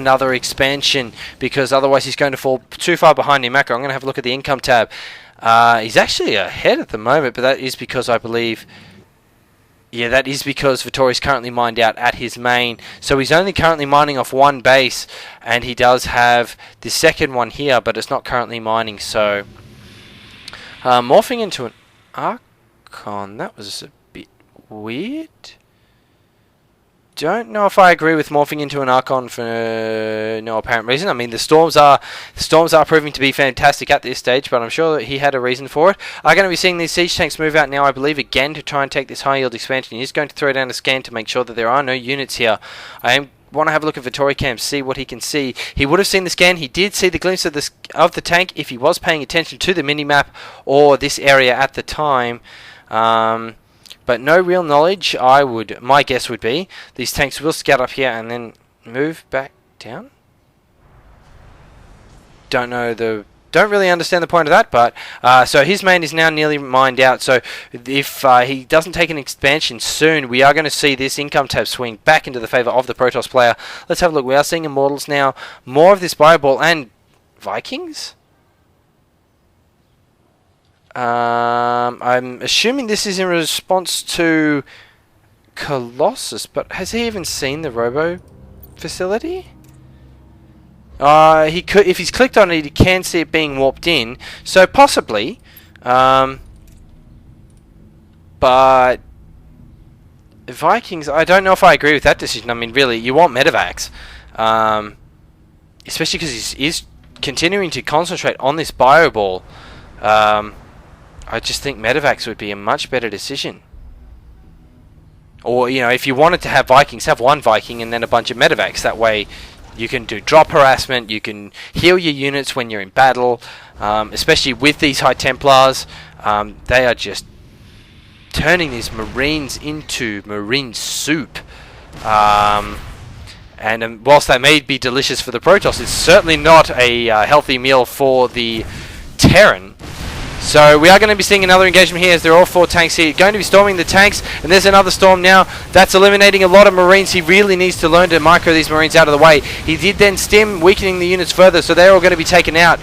another expansion, because otherwise he's going to fall too far behind in macro. I'm going to have a look at the income tab. He's actually ahead at the moment, but that is because I believe... Yeah, that is because Vittori's currently mined out at his main. So he's only currently mining off one base, and he does have the second one here, but it's not currently mining. So morphing into an Archon, that was a bit weird. Don't know if I agree with morphing into an Archon for no apparent reason. I mean, the storms are proving to be fantastic at this stage, but I'm sure that he had a reason for it. I'm going to be seeing these siege tanks move out now, I believe, again to try and take this high yield expansion. He's going to throw down a scan to make sure that there are no units here. I want to have a look at Vittori Camp, see what he can see. He would have seen the scan. He did see the glimpse of the tank if he was paying attention to the mini-map or this area at the time. But no real knowledge. My guess would be these tanks will scout up here and then move back down. Don't really understand the point of that, but so his main is now nearly mined out. So if he doesn't take an expansion soon, we are going to see this income tab swing back into the favor of the Protoss player. Let's have a look. We are seeing Immortals now. More of this Bioball and Vikings. I'm assuming this is in response to Colossus, but has he even seen the Robo facility? He could, if he's clicked on it, he can see it being warped in. So possibly, but Vikings. I don't know if I agree with that decision. I mean, really, you want medevacs, especially because he's continuing to concentrate on this Bioball. I just think medevacs would be a much better decision. Or, you know, if you wanted to have Vikings, have one Viking and then a bunch of medevacs. That way you can do drop harassment, you can heal your units when you're in battle, especially with these High Templars. They are just turning these Marines into Marine soup. And whilst that may be delicious for the Protoss, it's certainly not a healthy meal for the Terran. So we are going to be seeing another engagement here as there are all four tanks here. Going to be storming the tanks, and there's another storm now. That's eliminating a lot of Marines. He really needs to learn to micro these Marines out of the way. He did then stim, weakening the units further, so they're all going to be taken out.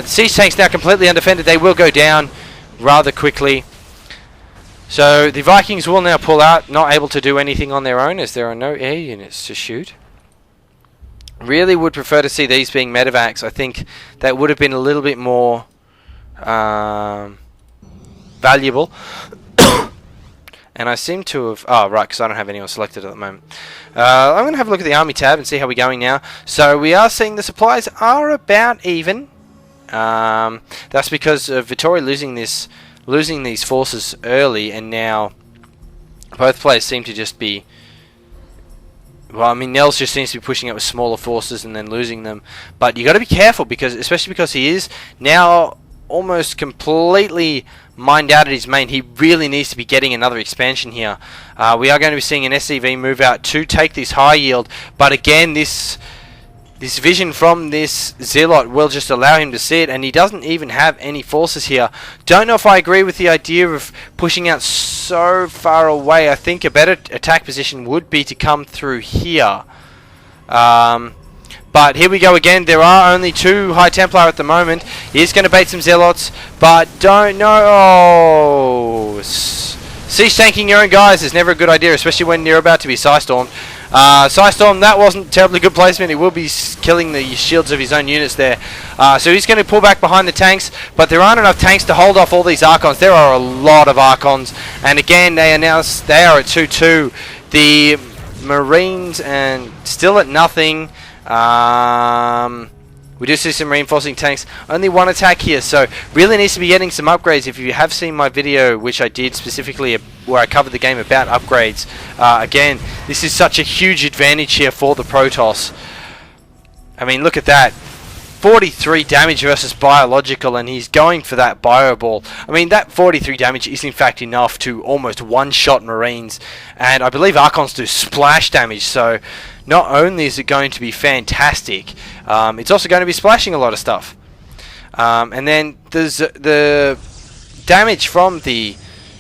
Siege tanks now completely undefended. They will go down rather quickly. So the Vikings will now pull out, not able to do anything on their own as there are no air units to shoot. Really would prefer to see these being medevacs. I think that would have been a little bit more valuable. And I seem to have... Oh, right, because I don't have anyone selected at the moment. I'm going to have a look at the army tab and see how we're going now. So we are seeing the supplies are about even. That's because of Vittori losing these forces early, and now both players seem to just be... Well, I mean, Nels just seems to be pushing out with smaller forces and then losing them. But you got to be careful, because especially because he is now almost completely mined out at his main. He really needs to be getting another expansion here. We are going to be seeing an SCV move out to take this high yield, but again, this vision from this Zealot will just allow him to see it, and he doesn't even have any forces here. Don't know if I agree with the idea of pushing out so far away. I think a better attack position would be to come through here. But here we go again. There are only two High Templar at the moment. He is going to bait some Zealots, but don't know. Oh, siege tanking your own guys is never a good idea, especially when you're about to be Psystormed. Psystorm, that wasn't terribly good placement. He will be killing the shields of his own units there. So he's going to pull back behind the tanks, but there aren't enough tanks to hold off all these Archons. There are a lot of Archons, and again, they are at 2-2. The Marines and still at nothing. We do see some reinforcing tanks. Only one attack here, so really needs to be getting some upgrades. If you have seen my video, which I did specifically where I covered the game about upgrades, again, this is such a huge advantage here for the Protoss. I mean, look at that. 43 damage versus biological, and he's going for that bio ball. I mean, that 43 damage is in fact enough to almost one-shot Marines, and I believe Archons do splash damage, so not only is it going to be fantastic, it's also going to be splashing a lot of stuff. And then there's the damage from the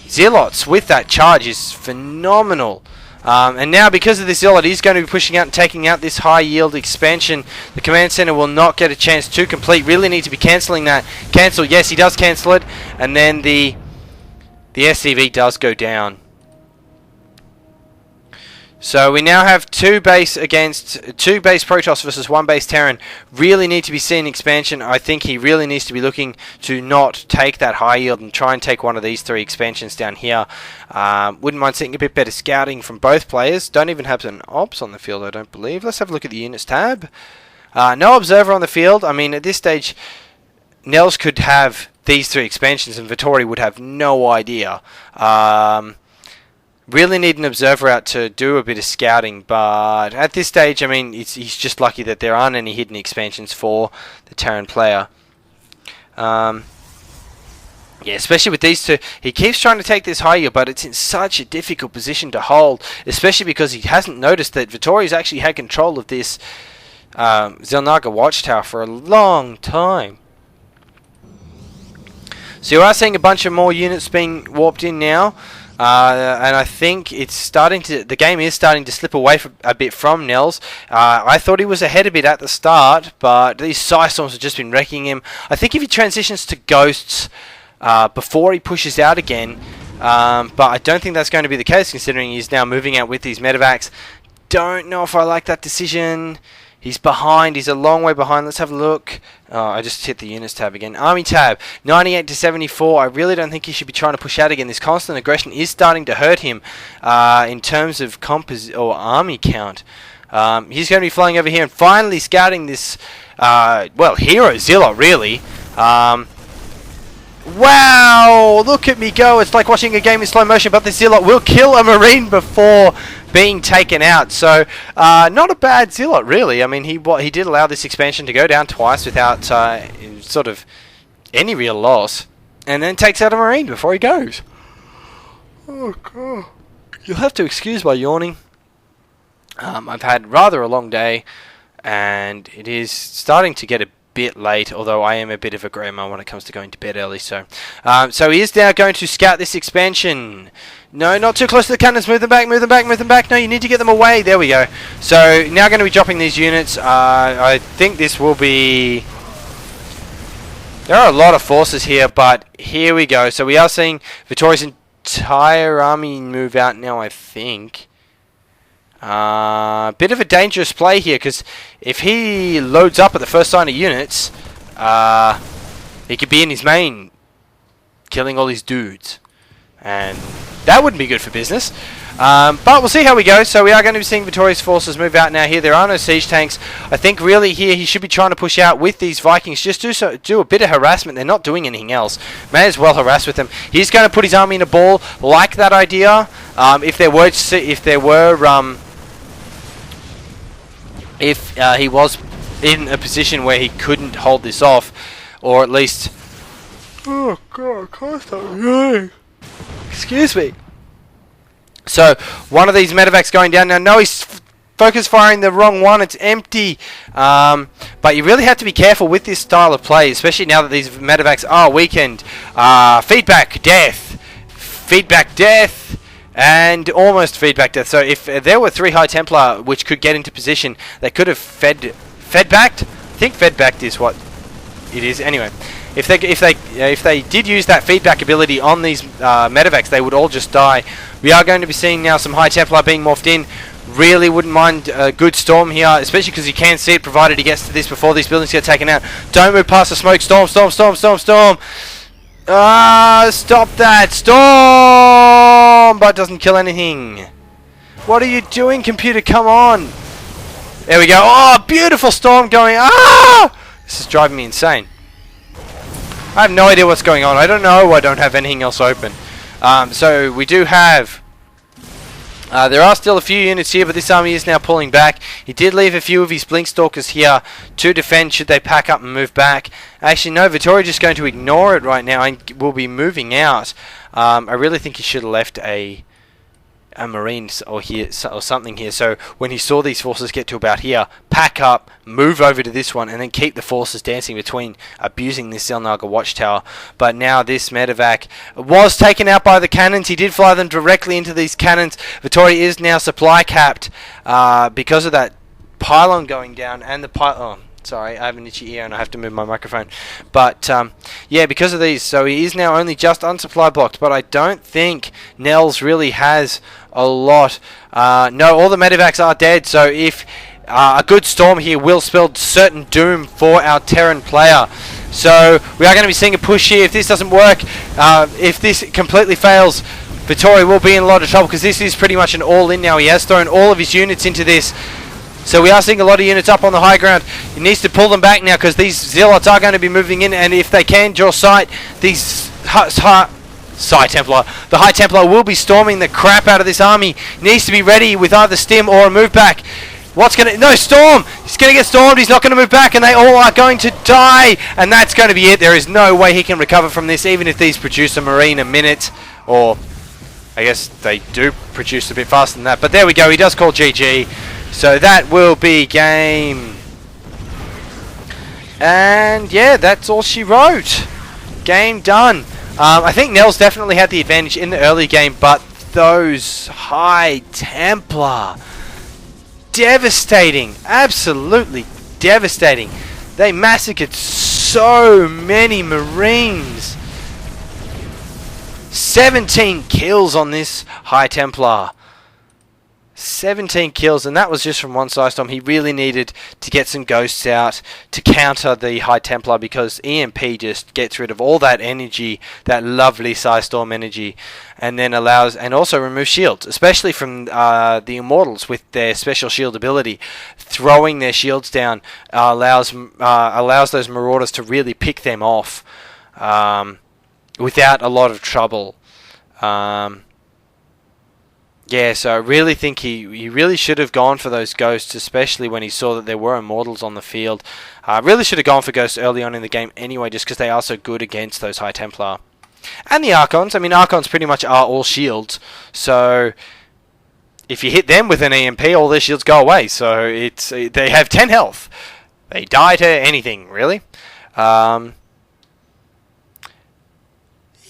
Zealots with that charge is phenomenal. And now, because of this zealot, he's going to be pushing out and taking out this high yield expansion. The command center will not get a chance to complete. Really need to be cancelling that. Cancel. Yes, he does cancel it. And then the SCV does go down. So we now have two base Protoss versus one base Terran. Really need to be seeing expansion. I think he really needs to be looking to not take that high yield and try and take one of these three expansions down here. Wouldn't mind seeing a bit better scouting from both players. Don't even have an ops on the field, I don't believe. Let's have a look at the units tab. No observer on the field. I mean, at this stage, Nels could have these three expansions and Vittori would have no idea. Really need an observer out to do a bit of scouting, but at this stage, I mean, he's just lucky that there aren't any hidden expansions for the Terran player. Yeah, especially with these two. He keeps trying to take this higher, but it's in such a difficult position to hold, especially because he hasn't noticed that Vittori's actually had control of this Zelnaga watchtower for a long time. So you are seeing a bunch of more units being warped in now. And I think it's starting to. The game is starting to slip away a bit from Nels. I thought he was ahead a bit at the start, but these Psystorms have just been wrecking him. I think if he transitions to Ghosts before he pushes out again, but I don't think that's going to be the case considering he's now moving out with these medevacs. Don't know if I like that decision. He's behind. He's a long way behind. Let's have a look. Oh, I just hit the units tab again. Army tab, 98 to 74. I really don't think he should be trying to push out again. This constant aggression is starting to hurt him in terms of army count. He's going to be flying over here and finally scouting this, hero Zealot, really. Wow, look at me go. It's like watching a game in slow motion, but the Zealot will kill a Marine before being taken out. So, not a bad Zealot, really. I mean, he did allow this expansion to go down twice without sort of any real loss. And then takes out a Marine before he goes. Oh, God. You'll have to excuse my yawning. I've had rather a long day, and it is starting to get a bit late, although I am a bit of a grandma when it comes to going to bed early. So he is now going to scout this expansion. No, not too close to the cannons. Move them back, move them back, move them back. No, you need to get them away. There we go. So now going to be dropping these units. I think this will be... There are a lot of forces here, but here we go. So we are seeing Vittori's entire army move out now, I think. Bit of a dangerous play here, because if he loads up at the first sign of units, he could be in his main, killing all these dudes. And that wouldn't be good for business. But we'll see how we go. So we are going to be seeing Vittori's forces move out now here. There are no siege tanks. I think really here he should be trying to push out with these Vikings. Just do a bit of harassment. They're not doing anything else. May as well harass with them. He's going to put his army in a ball. Like that idea. If he was in a position where he couldn't hold this off, or at least... Oh God, I can't stop yawning. Excuse me. So, one of these medevacs going down. Now, no, he's focus firing the wrong one. It's empty. But you really have to be careful with this style of play, especially now that these medevacs are weakened. Feedback, death. Feedback, death. And almost feedback death. So if there were 3 High Templar which could get into position, they could have fed-backed. I think fed-backed is what it is. Anyway, if they did use that feedback ability on these medevacs, they would all just die. We are going to be seeing now some High Templar being morphed in. Really wouldn't mind a good storm here, especially because you can see it, provided he gets to this before these buildings get taken out. Don't move past the smoke. Storm, storm, storm, storm, storm. Stop that! Storm! But doesn't kill anything. What are you doing, computer? Come on! There we go. Oh, beautiful storm going. This is driving me insane. I have no idea what's going on. I don't know. I don't have anything else open. So we do have... there are still a few units here, but this army is now pulling back. He did leave a few of his Blinkstalkers here to defend should they pack up and move back. Actually, no, Vittori just going to ignore it right now and will be moving out. I really think he should have left a a marine or something here. So when he saw these forces get to about here, pack up, move over to this one, and then keep the forces dancing between, abusing this Zelnaga watchtower. But now this medevac was taken out by the cannons. He did fly them directly into these cannons. Vittori is now supply capped because of that pylon going down and the pylon. Sorry, I have an itchy ear and I have to move my microphone. But, yeah, because of these, so he is now only just unsupply blocked. But I don't think Nels really has a lot. No, all the medevacs are dead. So if a good storm here will spell certain doom for our Terran player. So we are going to be seeing a push here. If this doesn't work, if this completely fails, Vittori will be in a lot of trouble because this is pretty much an all-in now. He has thrown all of his units into this. So we are seeing a lot of units up on the high ground. He needs to pull them back now because these zealots are going to be moving in, and if they can draw sight, these the High Templar will be storming the crap out of this army. He needs to be ready with either stim or a move back. No, storm! He's going to get stormed, he's not going to move back, and they all are going to die, and that's going to be it. There is no way he can recover from this, even if these produce a marine a minute, or I guess they do produce a bit faster than that. But there we go, he does call GG. So that will be game. And yeah, that's all she wrote. Game done. I think Nels definitely had the advantage in the early game, but those High Templar, devastating. Absolutely devastating. They massacred so many Marines. 17 kills on this High Templar. 17 kills, and that was just from one Psystorm. He really needed to get some ghosts out to counter the High Templar because EMP just gets rid of all that energy, that lovely Psystorm energy, and then allows, and also removes shields, especially from the Immortals with their special shield ability. Throwing their shields down allows those Marauders to really pick them off without a lot of trouble. Yeah, so I really think he really should have gone for those ghosts, especially when he saw that there were Immortals on the field. Really should have gone for ghosts early on in the game anyway, just because they are so good against those High Templar. And the Archons. I mean, Archons pretty much are all shields, so if you hit them with an EMP, all their shields go away. So they have 10 health. They die to anything, really.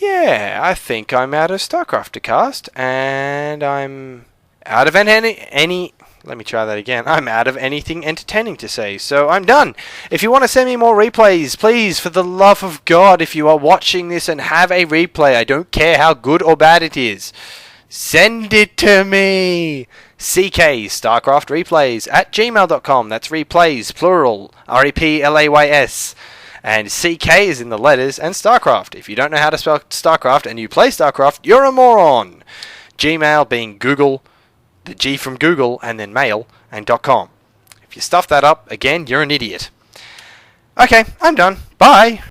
Yeah, I think I'm out of Starcraft to cast, and I'm out of any. Let me try that again. I'm out of anything entertaining to say, so I'm done. If you want to send me more replays, please, for the love of God, if you are watching this and have a replay, I don't care how good or bad it is, send it to me. CK Starcraft Replays at gmail.com. That's replays, plural, REPLAYS. And CK is in the letters, and Starcraft. If you don't know how to spell Starcraft and you play Starcraft, you're a moron. Gmail being Google, the G from Google, and then mail, and .com. If you stuff that up, again, you're an idiot. Okay, I'm done. Bye.